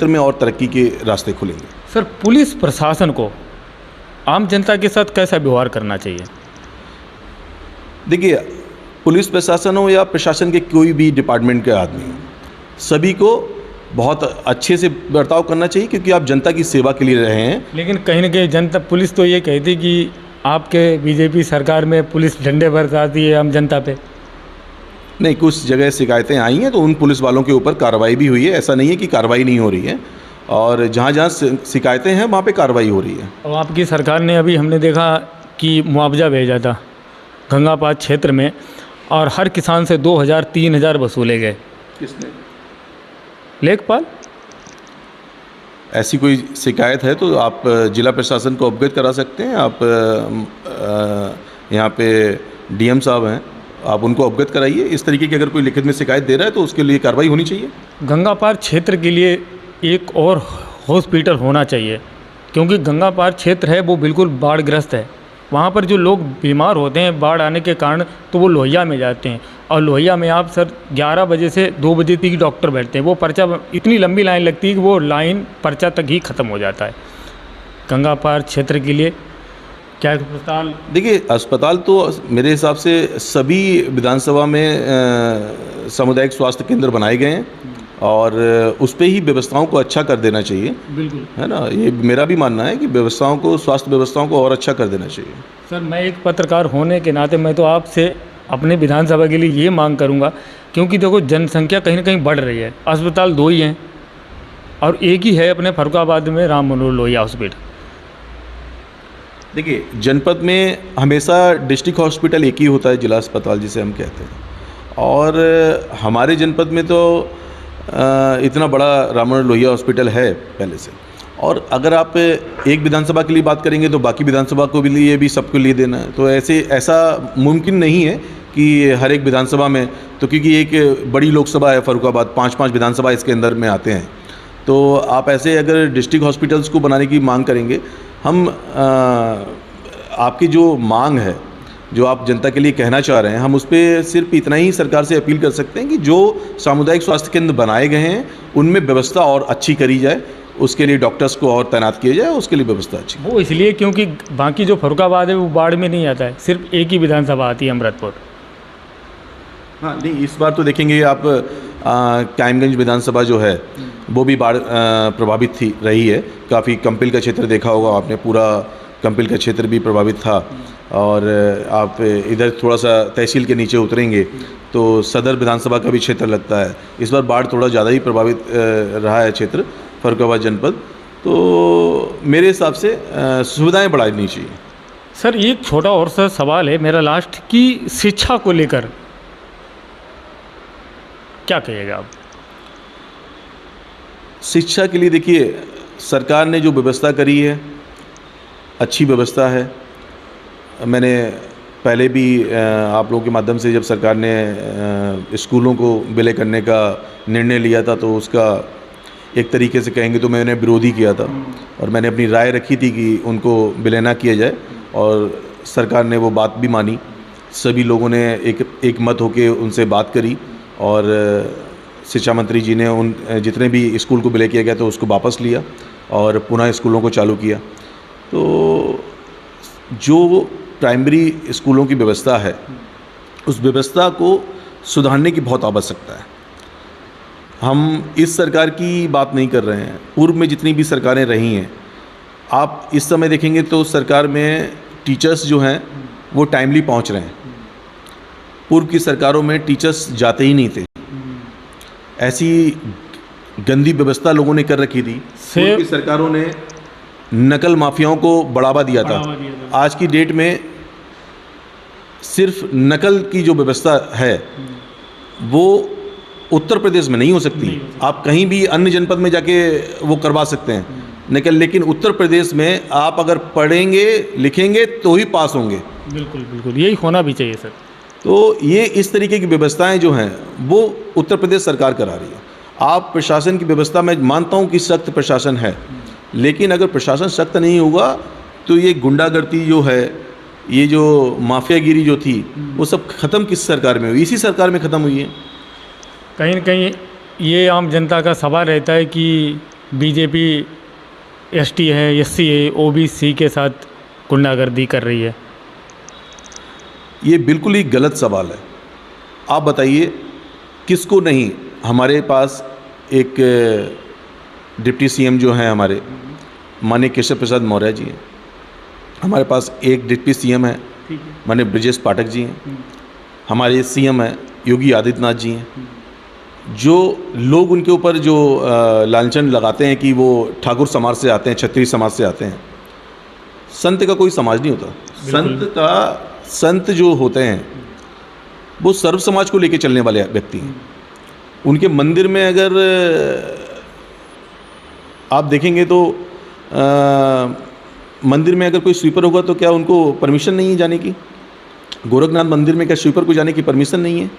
क्षेत्र में और तरक्की के रास्ते खुलेंगे। सर, पुलिस प्रशासन को आम जनता के साथ कैसा व्यवहार करना चाहिए? देखिए, पुलिस प्रशासन हो या प्रशासन के कोई भी डिपार्टमेंट के आदमी हो, सभी को बहुत अच्छे से बर्ताव करना चाहिए, क्योंकि आप जनता की सेवा के लिए रहे हैं। लेकिन कहीं ना कहीं जनता, पुलिस तो ये कहती कि आपके बीजेपी सरकार में पुलिस डंडे बरसाती है आम जनता पे। नहीं, कुछ जगह शिकायतें आई हैं तो उन पुलिस वालों के ऊपर कार्रवाई भी हुई है। ऐसा नहीं है कि कार्रवाई नहीं हो रही है, और जहाँ जहाँ शिकायतें हैं वहाँ पे कार्रवाई हो रही है। और आपकी सरकार ने अभी हमने देखा कि मुआवजा भेजा था गंगापार क्षेत्र में, और हर किसान से 2000-3000 वसूले गए। किसने? लेखपाल। ऐसी कोई शिकायत है तो आप जिला प्रशासन को अवगत करा सकते हैं। आप यहाँ पे डीएम साहब हैं, आप उनको अवगत कराइए। इस तरीके की अगर कोई लिखित में शिकायत दे रहा है तो उसके लिए कार्रवाई होनी चाहिए। गंगापार क्षेत्र के लिए एक और हॉस्पिटल होना चाहिए, क्योंकि गंगापार क्षेत्र है वो बिल्कुल बाढ़ग्रस्त है। वहाँ पर जो लोग बीमार होते हैं बाढ़ आने के कारण, तो वो लोहिया में जाते हैं, और लोहिया में आप सर 11 बजे से 2 बजे तक डॉक्टर बैठते हैं। वो पर्चा, इतनी लंबी लाइन लगती है कि वो लाइन पर्चा तक ही ख़त्म हो जाता है। गंगापार क्षेत्र के लिए क्या अस्पताल? देखिए, अस्पताल तो मेरे हिसाब से सभी विधानसभा में सामुदायिक स्वास्थ्य केंद्र बनाए गए हैं, और उस पे ही व्यवस्थाओं को अच्छा कर देना चाहिए। बिल्कुल, है ना, ये मेरा भी मानना है कि व्यवस्थाओं को, स्वास्थ्य व्यवस्थाओं को और अच्छा कर देना चाहिए। सर, मैं एक पत्रकार होने के नाते मैं तो आपसे अपने विधानसभा के लिए ये मांग करूंगा, क्योंकि देखो जनसंख्या कहीं ना कहीं बढ़ रही है। अस्पताल 2 ही हैं, और एक ही है अपने फर्रुखाबाद में राम मनोहर लोहिया हॉस्पिटल। देखिए, जनपद में हमेशा डिस्ट्रिक्ट हॉस्पिटल एक ही होता है, जिला अस्पताल जिसे हम कहते हैं, और हमारे जनपद में तो इतना बड़ा राम मनोहर लोहिया हॉस्पिटल है पहले से। और अगर आप एक विधानसभा के लिए बात करेंगे तो बाकी विधानसभा को भी लिए भी सबके लिए देना है, तो ऐसा मुमकिन नहीं है कि हर एक विधानसभा में, तो क्योंकि एक बड़ी लोकसभा है फर्रुखाबाद, 5-5 विधानसभा इसके अंदर में आते हैं, तो आप ऐसे अगर डिस्ट्रिक्ट हॉस्पिटल्स को बनाने की मांग करेंगे, हम आपकी जो मांग है, जो आप जनता के लिए कहना चाह रहे हैं, हम उस पर सिर्फ इतना ही सरकार से अपील कर सकते हैं कि जो सामुदायिक स्वास्थ्य केंद्र बनाए गए हैं उनमें व्यवस्था और अच्छी करी जाए, उसके लिए डॉक्टर्स को और तैनात किया जाए, उसके लिए व्यवस्था अच्छी। वो इसलिए क्योंकि बाकी जो फर्रुखाबाद है वो बाढ़ में नहीं आता है, सिर्फ एक ही विधानसभा आती है, अमृतपुर। हाँ, नहीं, इस बार तो देखेंगे आप कायमगंज विधानसभा जो है वो भी बाढ़ प्रभावित रही है काफ़ी। कंपिल का क्षेत्र देखा होगा आपने, पूरा कंपिल का क्षेत्र भी प्रभावित था। और आप इधर थोड़ा सा तहसील के नीचे उतरेंगे तो सदर विधानसभा का भी क्षेत्र लगता है। इस बार बाढ़ थोड़ा ज़्यादा ही प्रभावित रहा है क्षेत्र फर्रुखाबाद जनपद। तो मेरे हिसाब से सुविधाएं बढ़ानी चाहिए। सर, एक छोटा और सा सवाल है मेरा लास्ट, कि शिक्षा को लेकर क्या कहिएगा आप? शिक्षा के लिए देखिए, सरकार ने जो व्यवस्था करी है अच्छी व्यवस्था है। मैंने पहले भी आप लोगों के माध्यम से, जब सरकार ने स्कूलों को विलय करने का निर्णय लिया था, तो उसका एक तरीके से कहेंगे तो मैंने विरोधी किया था, और मैंने अपनी राय रखी थी कि उनको विलय ना किया जाए, और सरकार ने वो बात भी मानी। सभी लोगों ने एक मत होकर उनसे बात करी, और शिक्षा मंत्री जी ने उन जितने भी स्कूल को विलय किया गया था उसको वापस लिया और पुनः स्कूलों को चालू किया। तो जो प्राइमरी स्कूलों की व्यवस्था है, उस व्यवस्था को सुधारने की बहुत आवश्यकता है। हम इस सरकार की बात नहीं कर रहे हैं, पूर्व में जितनी भी सरकारें रही हैं, आप इस समय देखेंगे तो सरकार में टीचर्स जो हैं वो टाइमली पहुंच रहे हैं। पूर्व की सरकारों में टीचर्स जाते ही नहीं थे, ऐसी गंदी व्यवस्था लोगों ने कर रखी थी। पूर्व की सरकारों ने नकल माफियाओं को बढ़ावा दिया था। आज की डेट में सिर्फ नकल की जो व्यवस्था है वो उत्तर प्रदेश में नहीं हो सकती। आप कहीं भी अन्य जनपद में जाके वो करवा सकते हैं, लेकिन उत्तर प्रदेश में आप अगर पढ़ेंगे लिखेंगे तो ही पास होंगे। बिल्कुल बिल्कुल, यही होना भी चाहिए सर। तो ये इस तरीके की व्यवस्थाएं जो हैं वो उत्तर प्रदेश सरकार करा रही है। आप प्रशासन की व्यवस्था, मैं मानता हूं कि सख्त प्रशासन है, लेकिन अगर प्रशासन सख्त नहीं होगा तो ये गुंडागर्दी जो है, ये जो माफियागिरी जो थी, वो सब ख़त्म किस सरकार में हुई? इसी सरकार में ख़त्म हुई है। कहीं न कहीं ये आम जनता का सवाल रहता है कि बीजेपी एसटी है, एससी है, ओबीसी के साथ गुंडागर्दी कर रही है? ये बिल्कुल ही गलत सवाल है। आप बताइए किसको नहीं। हमारे पास एक डिप्टी सीएम जो हैं हमारे माननीय केशव प्रसाद मौर्य जी हैं, हमारे पास एक डिप्टी सीएम है माननीय ब्रजेश पाठक जी हैं, हमारे सीएम हैं योगी आदित्यनाथ जी हैं। जो लोग उनके ऊपर जो लांछन लगाते हैं कि वो ठाकुर समाज से आते हैं, क्षत्रिय समाज से आते हैं, संत का कोई समाज नहीं होता। संत जो होते हैं वो सर्व समाज को लेकर चलने वाले व्यक्ति हैं। उनके मंदिर में अगर आप देखेंगे तो मंदिर में अगर कोई स्वीपर होगा तो क्या उनको परमिशन नहीं है जाने की? गोरखनाथ मंदिर में क्या स्वीपर को जाने की परमिशन नहीं है?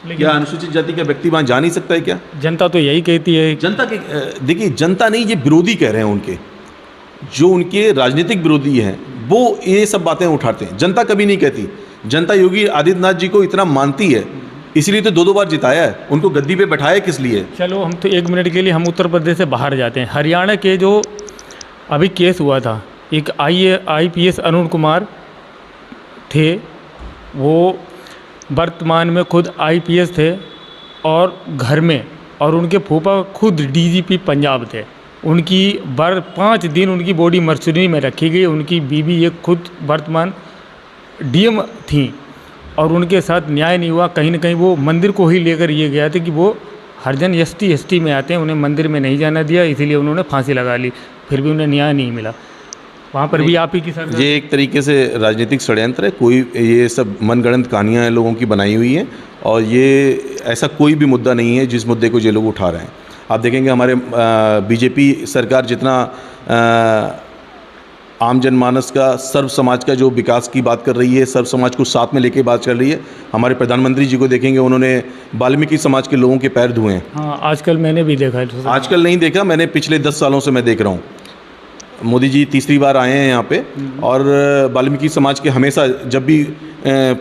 क्या अनुसूचित जाति का व्यक्ति वहाँ जा नहीं सकता है क्या? जनता तो यही कहती है। जनता के देखिए, जनता नहीं, ये विरोधी कह रहे हैं उनके, जो उनके राजनीतिक विरोधी हैं वो ये सब बातें उठाते हैं। जनता कभी नहीं कहती। जनता योगी आदित्यनाथ जी को इतना मानती है, इसलिए तो 2 बार जिताया है, उनको गद्दी पे बैठाया किस लिए? चलो हम तो 1 मिनट के लिए हम उत्तर प्रदेश से बाहर जाते हैं। हरियाणा के जो अभी केस हुआ था, एक IPS अरुण कुमार थे, वो वर्तमान में खुद IPS थे और घर में, और उनके फूफा खुद DGP पंजाब थे। उनकी 5 दिन उनकी बॉडी मर्चुरी में रखी गई। उनकी बीवी एक खुद वर्तमान DM थी और उनके साथ न्याय नहीं हुआ। कहीं ना कहीं वो मंदिर को ही लेकर ये गया था कि वो हरिजन ST में आते हैं, उन्हें मंदिर में नहीं जाना दिया, इसीलिए उन्होंने फांसी लगा ली, फिर भी उन्हें न्याय नहीं मिला। वहाँ पर भी आप ही की सरकार। ये एक तरीके से राजनीतिक षड्यंत्र है। कोई ये सब मनगढ़ंत कहानियाँ हैं लोगों की बनाई हुई हैं, और ये ऐसा कोई भी मुद्दा नहीं है जिस मुद्दे को ये लोग उठा रहे हैं। आप देखेंगे हमारे बीजेपी सरकार जितना आम जनमानस का, सर्व समाज का जो विकास की बात कर रही है, सर्व समाज को साथ में लेके बात कर रही है। हमारे प्रधानमंत्री जी को देखेंगे, उन्होंने वाल्मीकि समाज के लोगों के पैर धुए हैं। हाँ, आजकल मैंने भी देखा है। आजकल नहीं देखा, मैंने पिछले 10 सालों से मैं देख रहा हूँ। मोदी जी तीसरी बार आए हैं यहाँ पे, और वाल्मीकि समाज के हमेशा जब भी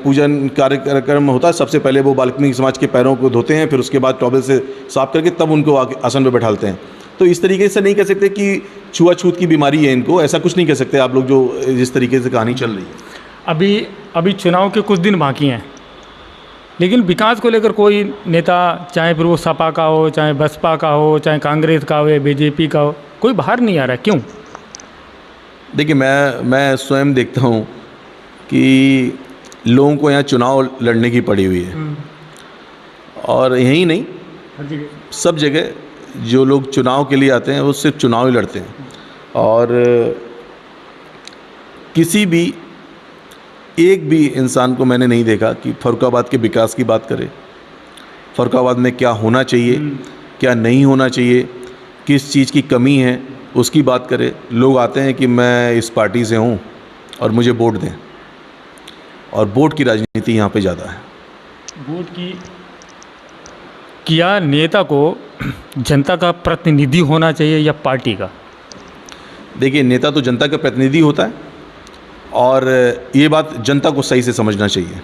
पूजन कार्यक्रम होता है, सबसे पहले वो वाल्मीकि समाज के पैरों को धोते हैं, फिर उसके बाद टॉवल से साफ करके तब उनको आसन पे बैठाते हैं। तो इस तरीके से नहीं कह सकते कि छुआछूत की बीमारी है इनको, ऐसा कुछ नहीं कह सकते आप लोग, जो जिस तरीके से कहानी चल रही है। अभी चुनाव के कुछ दिन बाकी हैं, लेकिन विकास को लेकर कोई नेता, चाहे फिर वो सपा का हो, चाहे बसपा का हो, चाहे कांग्रेस का हो, बीजेपी का हो, कोई बाहर नहीं आ रहा। क्यों? देखिए, मैं स्वयं देखता हूँ कि लोगों को यहाँ चुनाव लड़ने की पड़ी हुई है, और यहीं नहीं, सब जगह जो लोग चुनाव के लिए आते हैं वो सिर्फ चुनाव ही लड़ते हैं। और किसी भी एक भी इंसान को मैंने नहीं देखा कि फर्रुखाबाद के विकास की बात करे, फर्रुखाबाद में क्या होना चाहिए, क्या नहीं होना चाहिए, किस चीज़ की कमी है, उसकी बात करे। लोग आते हैं कि मैं इस पार्टी से हूँ और मुझे वोट दें, और वोट की राजनीति यहाँ पे ज़्यादा है। वोट की क्या नेता को जनता का प्रतिनिधि होना चाहिए या पार्टी का? देखिए, नेता तो जनता का प्रतिनिधि होता है, और ये बात जनता को सही से समझना चाहिए।